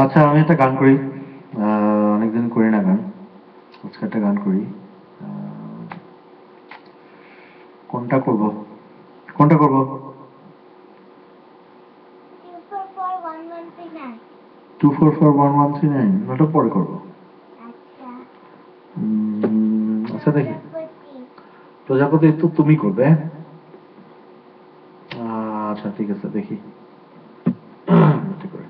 আচ্ছা, আমি একটা গান করি। অনেকদিন করি না গান। আজকে একটা গান করি। কোনটা করব? কোনটা করব? 2441139 ওটা পরে করব। আচ্ছা দেখি। প্রজাপতি তো তুমি করবে। আচ্ছা ঠিক আছে, দেখি। এটা করে।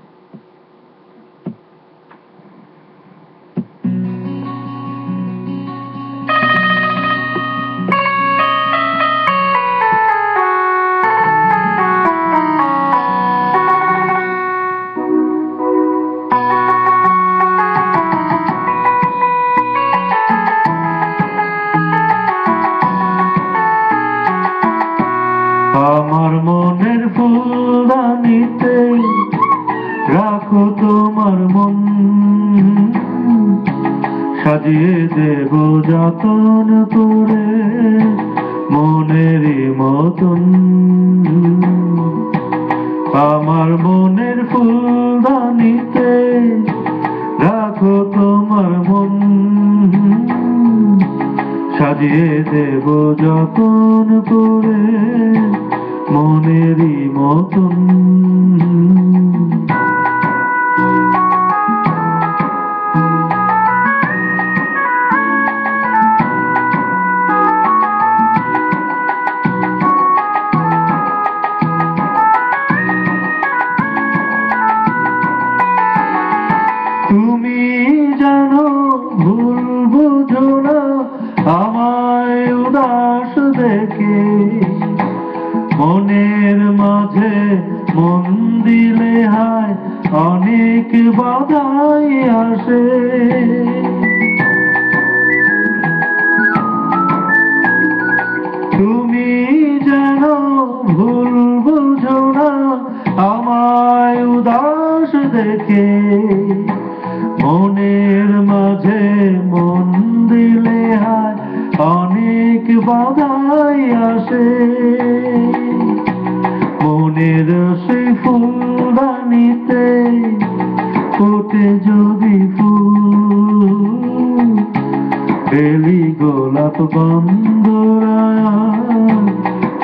আমার মনের ফুলদানিতে রাখো তোমার মন, সাজিয়ে দেব যতন করে মনেরই মতন। আমার মনের ফুলদানিতে রাখো তোমার মন, সাজিয়ে দেব যতন করে মনেরই মতন। তুমি জানো ভুল বুঝো না আমায় উদাস দেখে, মনের মাঝে মন দিলে হায় অনেক বাধাই আসে। তুমি জানো ভুল বুঝো না আমায় উদাস দেখে, মনের মাঝে মন দিলে হায় অনেক বাধাই আসে। মনের সেই ফুলদানিতে ফোটে যদি ফুল, বেলি গোলাপ গন্ধরা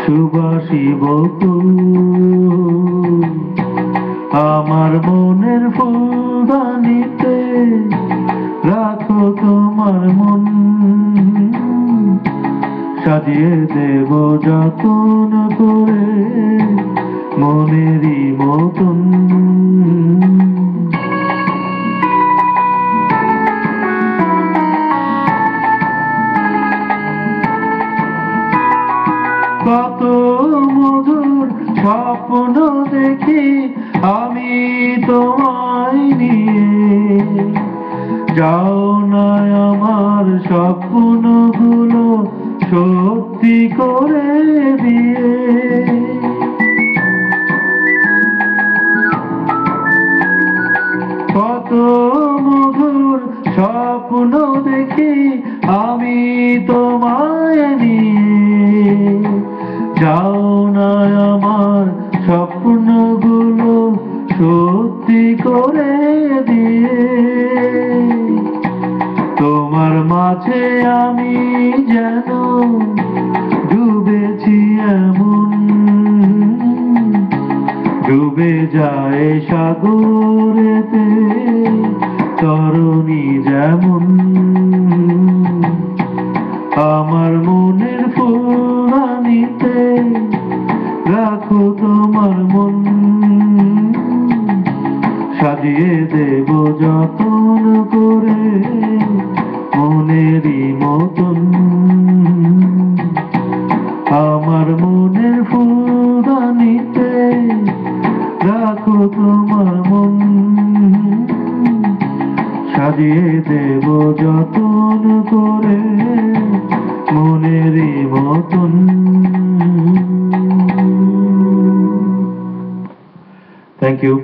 সুবাসী বকুল। আমার মনের ফুলদানিতে রাখো তোমার মন, সাজিয়ে দেব যতন করে মনেরই মতন। কত মধুর স্বপ্ন দেখি আমি তোমায় নিয়ে, যাও না আমার স্বপ্নগুলো সত্যি করে দিয়ে। কত মধুর স্বপ্ন দেখি আমি তোমায় নিয়ে, যাও না আমার স্বপ্নগুলো সত্যি করে দিয়ে। তোমার মাঝে আমি যেন ডুবেছি এমন, ডুবে যায় সাগরেতে তরণী যেমন। আমার মনের ফুলদানিতে রাখো তোমার মন, সাজিয়ে দেব যতন করে মনেরই মতন। আমার মনের ফুলদানিতে রাখো তোমার মন, সাজিয়ে দেব যতন করে মনেরই মতন। Thank you.